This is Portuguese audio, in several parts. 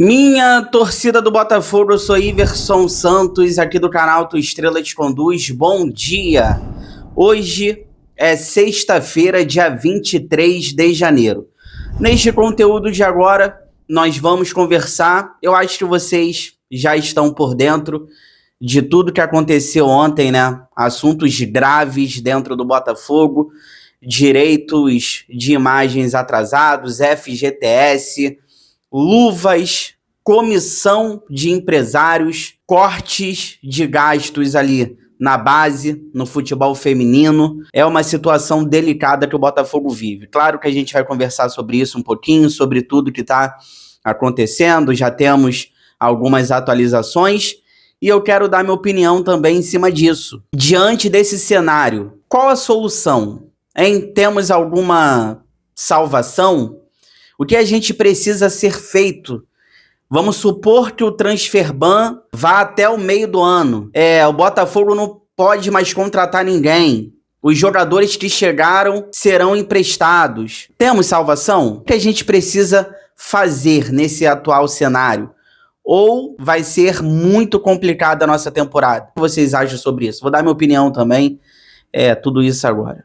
Minha torcida do Botafogo, eu sou Iverson Santos, aqui do canal Tu Estrela Te Conduz. Bom dia! Hoje é sexta-feira, dia 23 de janeiro. Neste conteúdo de agora, nós vamos conversar. Eu acho que vocês já estão por dentro de tudo que aconteceu ontem, né? Assuntos graves dentro do Botafogo, direitos de imagens atrasados, FGTS, luvas, comissão de empresários, cortes de gastos ali na base, no futebol feminino. É uma situação delicada que o Botafogo vive. Claro que a gente vai conversar sobre isso um pouquinho, sobre tudo que está acontecendo. Já temos algumas atualizações e eu quero dar minha opinião também em cima disso. Diante desse cenário, qual a solução? Temos alguma salvação? O que a gente precisa ser feito? Vamos supor que o transferban vá até o meio do ano. O Botafogo não pode mais contratar ninguém. Os jogadores que chegaram serão emprestados. Temos salvação? O que a gente precisa fazer nesse atual cenário? Ou vai ser muito complicada a nossa temporada? O que vocês acham sobre isso? Vou dar minha opinião também. Tudo isso agora.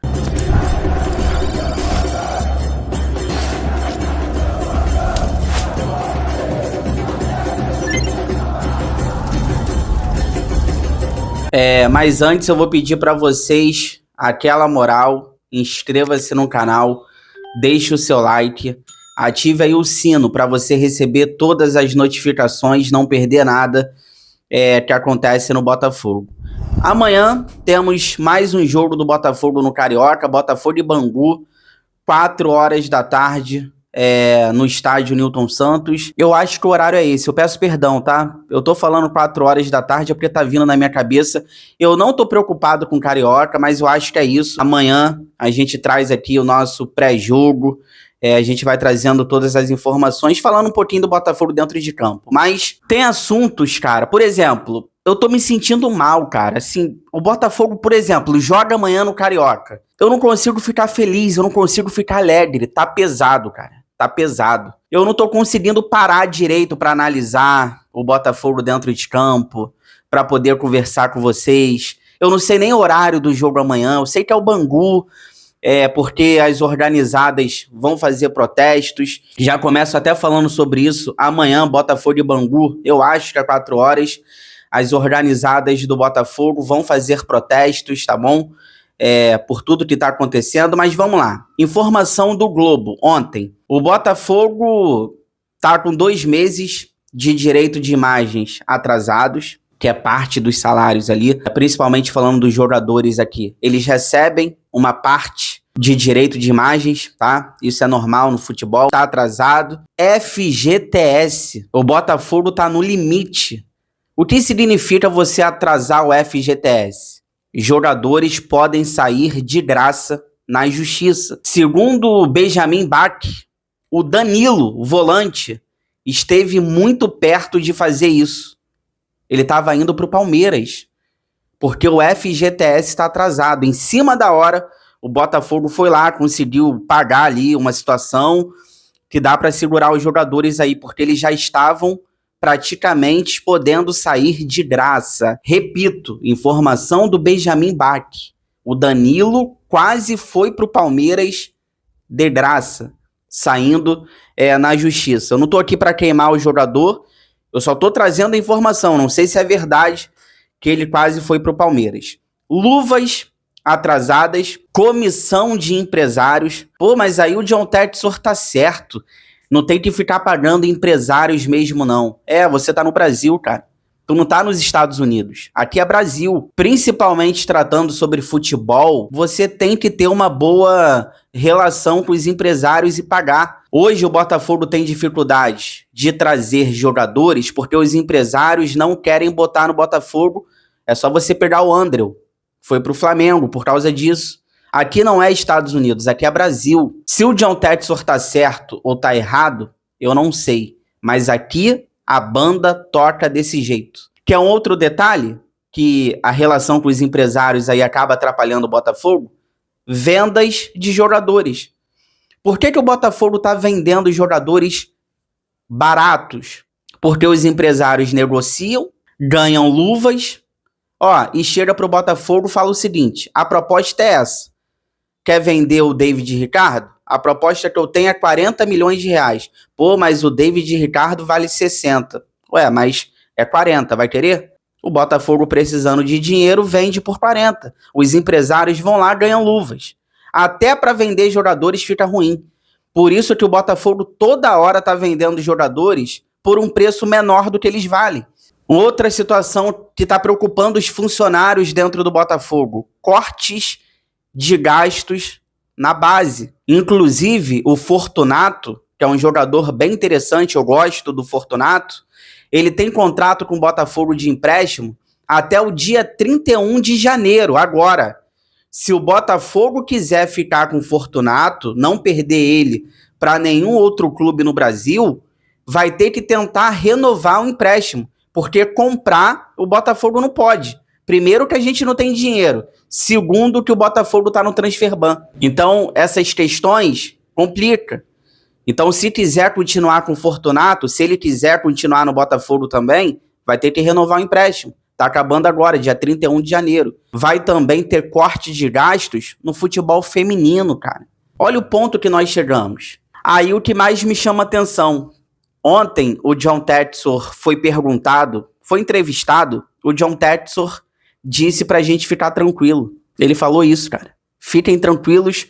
Mas antes eu vou pedir para vocês aquela moral, inscreva-se no canal, deixe o seu like, ative aí o sino para você receber todas as notificações, não perder nada que acontece no Botafogo. Amanhã temos mais um jogo do Botafogo no Carioca, Botafogo e Bangu, 4 horas da tarde. No estádio Newton Santos. Eu acho que o horário é esse, eu peço perdão, tá? Eu tô falando 4 horas da tarde porque tá vindo na minha cabeça. Eu não tô preocupado com Carioca, mas eu acho que é isso. Amanhã a gente traz aqui o nosso pré-jogo, a gente vai trazendo todas as informações, falando um pouquinho do Botafogo dentro de campo. Mas tem assuntos, cara, por exemplo, eu tô me sentindo mal, cara. Assim, o Botafogo, por exemplo, joga amanhã no Carioca. Eu não consigo ficar feliz, eu não consigo ficar alegre. Tá pesado, cara. Tá pesado. Eu não tô conseguindo parar direito para analisar o Botafogo dentro de campo, para poder conversar com vocês. Eu não sei nem o horário do jogo amanhã. Eu sei que é o Bangu, porque as organizadas vão fazer protestos. Já começo até falando sobre isso. Amanhã, Botafogo e Bangu, eu acho que é 4 horas. As organizadas do Botafogo vão fazer protestos, tá bom? Por tudo que tá acontecendo, mas vamos lá. Informação do Globo, ontem. O Botafogo tá com 2 meses de direito de imagens atrasados, que é parte dos salários ali, principalmente falando dos jogadores aqui. Eles recebem uma parte de direito de imagens, tá? Isso é normal no futebol, tá atrasado. FGTS, o Botafogo tá no limite. O que significa você atrasar o FGTS? Jogadores podem sair de graça na justiça. Segundo o Benjamin Bach, o Danilo, o volante, esteve muito perto de fazer isso. Ele estava indo para o Palmeiras, porque o FGTS está atrasado. Em cima da hora, o Botafogo foi lá, conseguiu pagar ali uma situação que dá para segurar os jogadores aí, porque eles já estavam praticamente podendo sair de graça. Repito, informação do Benjamin Bach. O Danilo quase foi para o Palmeiras de graça, saindo na justiça. Eu não estou aqui para queimar o jogador, eu só estou trazendo a informação. Não sei se é verdade que ele quase foi para o Palmeiras. Luvas atrasadas, comissão de empresários. Pô, mas aí o John Textor tá certo. Não tem que ficar pagando empresários mesmo, não. Você tá no Brasil, cara. Tu não tá nos Estados Unidos. Aqui é Brasil. Principalmente tratando sobre futebol, você tem que ter uma boa relação com os empresários e pagar. Hoje o Botafogo tem dificuldade de trazer jogadores porque os empresários não querem botar no Botafogo. É só você pegar o Andreu. Foi pro Flamengo por causa disso. Aqui não é Estados Unidos, aqui é Brasil. Se o John Textor tá certo ou tá errado, eu não sei. Mas aqui a banda toca desse jeito. Quer um outro detalhe? Que a relação com os empresários aí acaba atrapalhando o Botafogo? Vendas de jogadores. Por que o Botafogo tá vendendo jogadores baratos? Porque os empresários negociam, ganham luvas, e chega pro Botafogo e fala o seguinte: a proposta é essa. Quer vender o David Ricardo? A proposta que eu tenho é 40 milhões de reais. Pô, mas o David Ricardo vale 60. Ué, mas é 40, vai querer? O Botafogo, precisando de dinheiro, vende por 40. Os empresários vão lá e ganham luvas. Até para vender jogadores fica ruim. Por isso que o Botafogo toda hora tá vendendo jogadores por um preço menor do que eles valem. Outra situação que está preocupando os funcionários dentro do Botafogo: cortes de gastos na base. Inclusive, o Fortunato, que é um jogador bem interessante, eu gosto do Fortunato, ele tem contrato com o Botafogo de empréstimo até o dia 31 de janeiro, agora. Se o Botafogo quiser ficar com o Fortunato, não perder ele para nenhum outro clube no Brasil, vai ter que tentar renovar o empréstimo, porque comprar o Botafogo não pode. Primeiro, que a gente não tem dinheiro. Segundo, que o Botafogo está no Transferban. Então, essas questões complicam. Então, se quiser continuar com o Fortunato, se ele quiser continuar no Botafogo também, vai ter que renovar o empréstimo. Tá acabando agora, dia 31 de janeiro. Vai também ter corte de gastos no futebol feminino, cara. Olha o ponto que nós chegamos. Aí o que mais me chama atenção: ontem o John Textor foi entrevistado. O John Textor disse pra gente ficar tranquilo. Ele falou isso, cara. Fiquem tranquilos,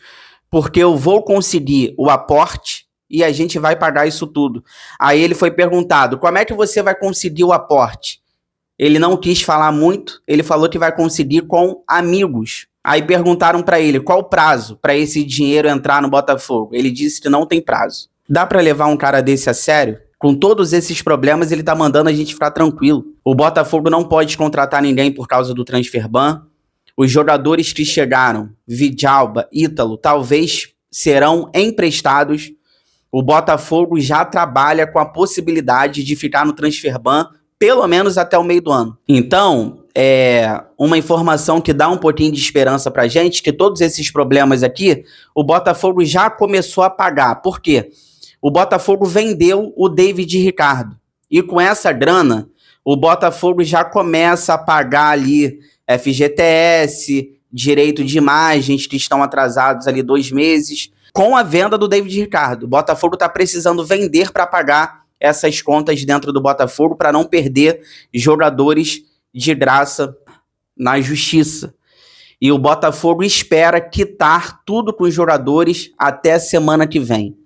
porque eu vou conseguir o aporte e a gente vai pagar isso tudo. Aí ele foi perguntado: como é que você vai conseguir o aporte? Ele não quis falar muito, ele falou que vai conseguir com amigos. Aí perguntaram pra ele qual o prazo pra esse dinheiro entrar no Botafogo. Ele disse que não tem prazo. Dá pra levar um cara desse a sério? Com todos esses problemas, ele tá mandando a gente ficar tranquilo. O Botafogo não pode contratar ninguém por causa do Transferban. Os jogadores que chegaram, Vidalba, Ítalo, talvez serão emprestados. O Botafogo já trabalha com a possibilidade de ficar no Transferban pelo menos até o meio do ano. Então, uma informação que dá um pouquinho de esperança pra gente, que todos esses problemas aqui, o Botafogo já começou a pagar. Por quê? O Botafogo vendeu o David Ricardo. E com essa grana, o Botafogo já começa a pagar ali FGTS, direito de imagens que estão atrasados ali 2 meses, com a venda do David Ricardo. O Botafogo está precisando vender para pagar essas contas dentro do Botafogo, para não perder jogadores de graça na justiça. E o Botafogo espera quitar tudo com os jogadores até a semana que vem.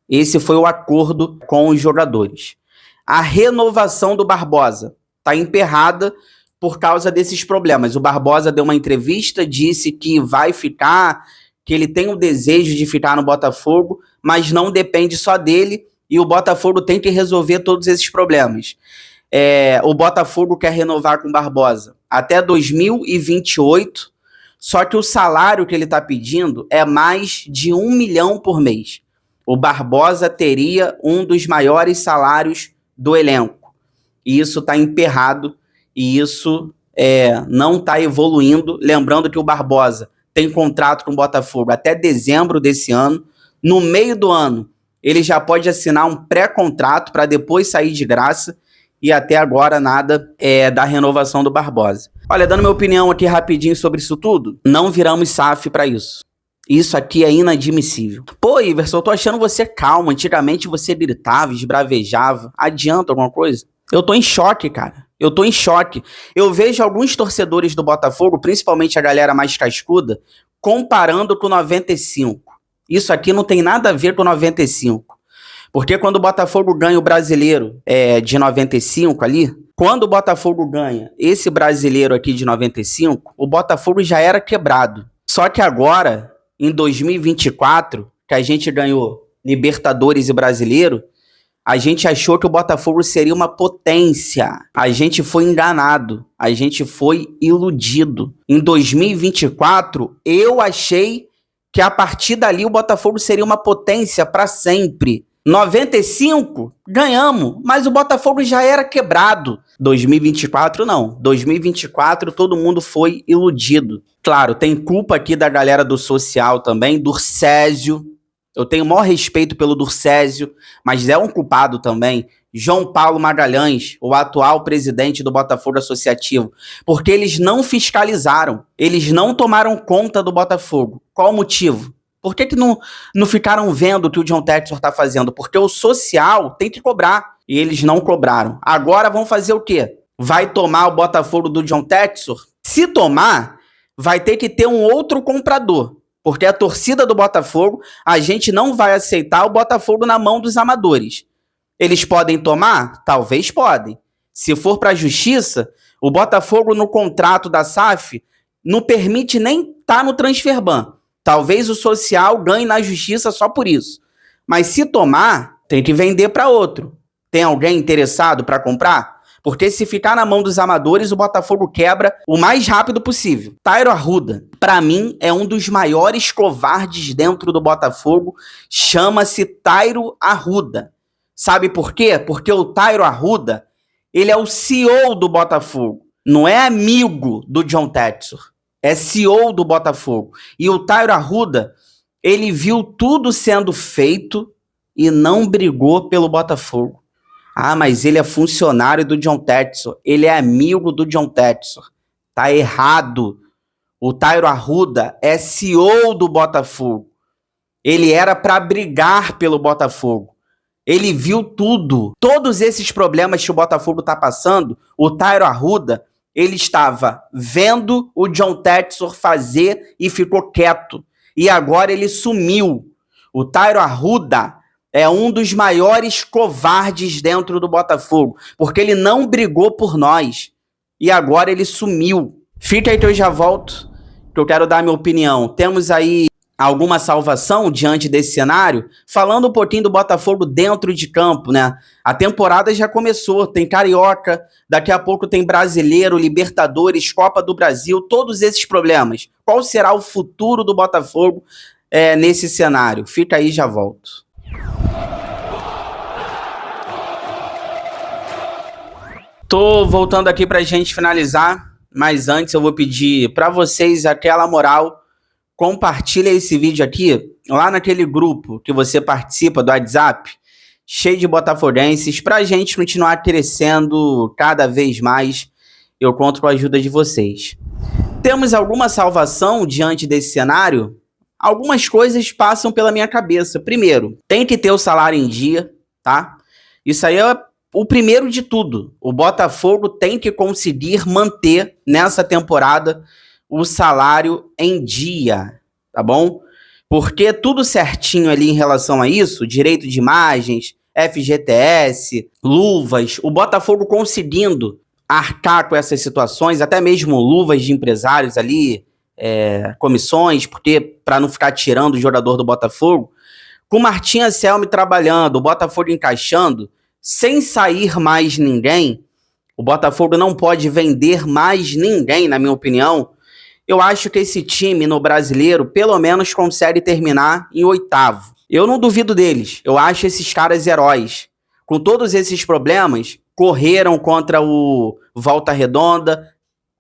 Esse foi o acordo com os jogadores. A renovação do Barbosa está emperrada por causa desses problemas. O Barbosa deu uma entrevista, disse que vai ficar, que ele tem o desejo de ficar no Botafogo, mas não depende só dele, e o Botafogo tem que resolver todos esses problemas. O Botafogo quer renovar com o Barbosa até 2028, só que o salário que ele está pedindo é mais de 1 milhão por mês. O Barbosa teria um dos maiores salários do elenco. E isso está emperrado, e isso não está evoluindo. Lembrando que o Barbosa tem contrato com o Botafogo até dezembro desse ano. No meio do ano, ele já pode assinar um pré-contrato para depois sair de graça, e até agora nada da renovação do Barbosa. Olha, dando minha opinião aqui rapidinho sobre isso tudo, não viramos SAF para isso. Isso aqui é inadmissível. Pô, Iverson, eu tô achando você calmo. Antigamente você gritava, esbravejava. Adianta alguma coisa? Eu tô em choque, cara. Eu tô em choque. Eu vejo alguns torcedores do Botafogo, principalmente a galera mais cascuda, comparando com 95. Isso aqui não tem nada a ver com 95. Porque quando o Botafogo ganha o brasileiro de 95 ali, quando o Botafogo ganha esse brasileiro aqui de 95, o Botafogo já era quebrado. Só que agora, em 2024, que a gente ganhou Libertadores e Brasileiro, a gente achou que o Botafogo seria uma potência. A gente foi enganado. A gente foi iludido. Em 2024, eu achei que a partir dali o Botafogo seria uma potência para sempre. 95, ganhamos, mas o Botafogo já era quebrado. 2024 não. 2024 todo mundo foi iludido. Claro, tem culpa aqui da galera do social também, do Césio. Eu tenho o maior respeito pelo Durcésio, mas é um culpado também. João Paulo Magalhães, o atual presidente do Botafogo Associativo, porque eles não fiscalizaram, eles não tomaram conta do Botafogo. Qual o motivo? Por que não ficaram vendo o que o John Textor está fazendo? Porque o social tem que cobrar, e eles não cobraram. Agora vão fazer o quê? Vai tomar o Botafogo do John Textor? Se tomar, vai ter que ter um outro comprador, porque a torcida do Botafogo, a gente não vai aceitar o Botafogo na mão dos amadores. Eles podem tomar? Talvez podem. Se for para a justiça, o Botafogo no contrato da SAF não permite nem estar no transferban. Talvez o social ganhe na justiça só por isso. Mas se tomar, tem que vender para outro. Tem alguém interessado para comprar? Porque se ficar na mão dos amadores, o Botafogo quebra o mais rápido possível. Tairo Arruda, para mim, é um dos maiores covardes dentro do Botafogo. Chama-se Tairo Arruda. Sabe por quê? Porque o Tairo Arruda, ele é o CEO do Botafogo. Não é amigo do John Textor. É CEO do Botafogo. E o Tairo Arruda, ele viu tudo sendo feito e não brigou pelo Botafogo. Ah, mas ele é funcionário do John Textor. Ele é amigo do John Textor. Tá errado. O Tairo Arruda é CEO do Botafogo. Ele era para brigar pelo Botafogo. Ele viu tudo. Todos esses problemas que o Botafogo está passando, o Tairo Arruda, ele estava vendo o John Textor fazer e ficou quieto. E agora ele sumiu. O Tairo Arruda é um dos maiores covardes dentro do Botafogo, porque ele não brigou por nós. E agora ele sumiu. Fica aí que eu já volto, que eu quero dar minha opinião. Temos aí alguma salvação diante desse cenário? Falando um pouquinho do Botafogo dentro de campo, né? A temporada já começou, tem Carioca, daqui a pouco tem Brasileiro, Libertadores, Copa do Brasil, todos esses problemas. Qual será o futuro do Botafogo nesse cenário? Fica aí, já volto. Tô voltando aqui pra gente finalizar, mas antes eu vou pedir pra vocês aquela moral. Compartilha esse vídeo aqui lá naquele grupo que você participa do WhatsApp, cheio de botafoguenses, pra gente continuar crescendo cada vez mais. Eu conto com a ajuda de vocês. Temos alguma salvação diante desse cenário? Algumas coisas passam pela minha cabeça. Primeiro, tem que ter o salário em dia, tá? Isso aí é o primeiro de tudo. O Botafogo tem que conseguir manter nessa temporada o salário em dia, tá bom? Porque tudo certinho ali em relação a isso, direito de imagens, FGTS, luvas, o Botafogo conseguindo arcar com essas situações, até mesmo luvas de empresários ali, comissões, porque para não ficar tirando o jogador do Botafogo, com Martim Anselmi trabalhando, o Botafogo encaixando, sem sair mais ninguém, o Botafogo não pode vender mais ninguém, na minha opinião. Eu acho que esse time no Brasileiro, pelo menos, consegue terminar em 8º. Eu não duvido deles. Eu acho esses caras heróis. Com todos esses problemas, correram contra o Volta Redonda,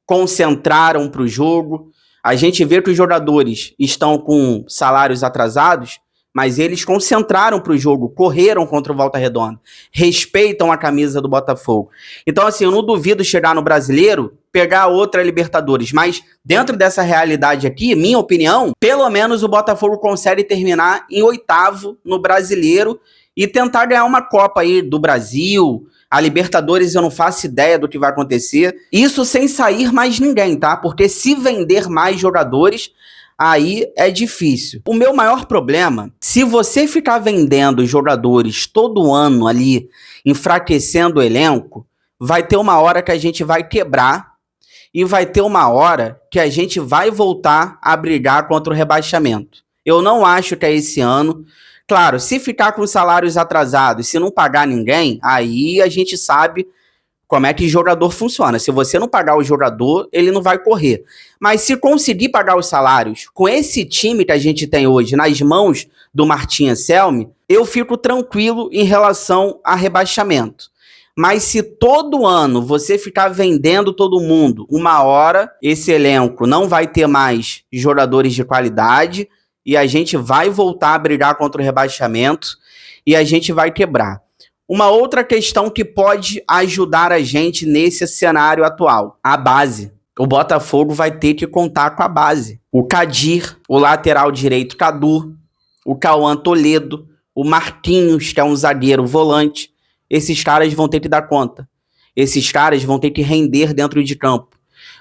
concentraram para o jogo. A gente vê que os jogadores estão com salários atrasados, mas eles concentraram para o jogo, correram contra o Volta Redonda, respeitam a camisa do Botafogo. Então, assim, eu não duvido chegar no Brasileiro, pegar outra Libertadores, mas dentro dessa realidade aqui, minha opinião, pelo menos o Botafogo consegue terminar em 8º no Brasileiro e tentar ganhar uma Copa aí do Brasil. A Libertadores eu não faço ideia do que vai acontecer. Isso sem sair mais ninguém, tá? Porque se vender mais jogadores, aí é difícil. O meu maior problema, se você ficar vendendo jogadores todo ano ali, enfraquecendo o elenco, vai ter uma hora que a gente vai quebrar e vai ter uma hora que a gente vai voltar a brigar contra o rebaixamento. Eu não acho que é esse ano. Claro, se ficar com salários atrasados, se não pagar ninguém, aí a gente sabe como é que jogador funciona. Se você não pagar o jogador, ele não vai correr. Mas se conseguir pagar os salários com esse time que a gente tem hoje nas mãos do Martim Anselmi, eu fico tranquilo em relação a rebaixamento. Mas se todo ano você ficar vendendo todo mundo, uma hora esse elenco não vai ter mais jogadores de qualidade e a gente vai voltar a brigar contra o rebaixamento e a gente vai quebrar. Uma outra questão que pode ajudar a gente nesse cenário atual, a base. O Botafogo vai ter que contar com a base. O Kadir, o lateral direito Cadu, o Cauã Toledo, o Marquinhos, que é um zagueiro volante. Esses caras vão ter que dar conta. Esses caras vão ter que render dentro de campo.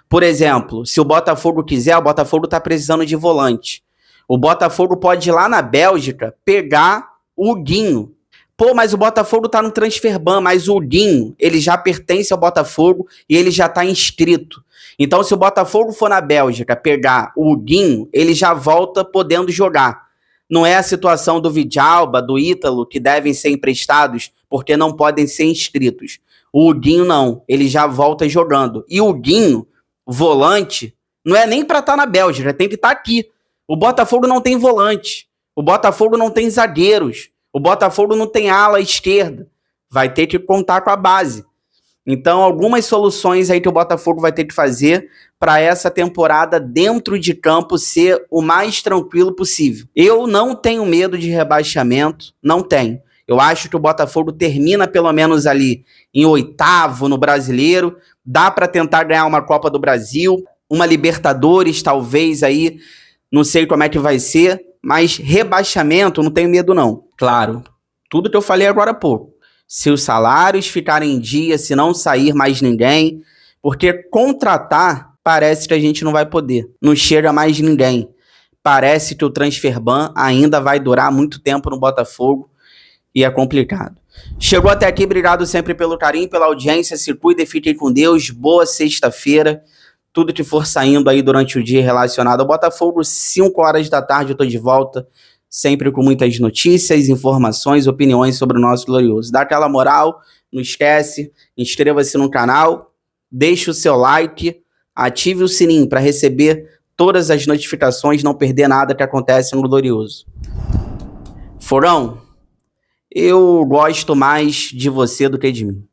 Por exemplo, se o Botafogo quiser, o Botafogo está precisando de volante. O Botafogo pode ir lá na Bélgica pegar o Guinho. Pô, mas o Botafogo tá no Transferban, mas o Guinho, ele já pertence ao Botafogo e ele já tá inscrito. Então, se o Botafogo for na Bélgica pegar o Guinho, ele já volta podendo jogar. Não é a situação do Vidalba, do Ítalo, que devem ser emprestados porque não podem ser inscritos. O Guinho não, ele já volta jogando. E o Guinho, volante, não é nem para estar na Bélgica, tem que estar aqui. O Botafogo não tem volante, o Botafogo não tem zagueiros, o Botafogo não tem ala esquerda. Vai ter que contar com a base. Então, algumas soluções aí que o Botafogo vai ter que fazer para essa temporada dentro de campo ser o mais tranquilo possível. Eu não tenho medo de rebaixamento, não tenho. Eu acho que o Botafogo termina pelo menos ali em 8º no Brasileiro, dá para tentar ganhar uma Copa do Brasil, uma Libertadores talvez aí, não sei como é que vai ser, mas rebaixamento não tenho medo não. Claro, tudo que eu falei agora há pouco. Se os salários ficarem em dia, se não sair mais ninguém, porque contratar parece que a gente não vai poder, não chega mais ninguém. Parece que o Transferban ainda vai durar muito tempo no Botafogo e é complicado. Chegou até aqui, obrigado sempre pelo carinho, pela audiência, se cuida e fiquem com Deus, boa sexta-feira, tudo que for saindo aí durante o dia relacionado ao Botafogo, 5 horas da tarde eu tô de volta, sempre com muitas notícias, informações, opiniões sobre o nosso glorioso. Dá aquela moral, não esquece, inscreva-se no canal, deixe o seu like, ative o sininho para receber todas as notificações, não perder nada que acontece no glorioso. Forão, eu gosto mais de você do que de mim.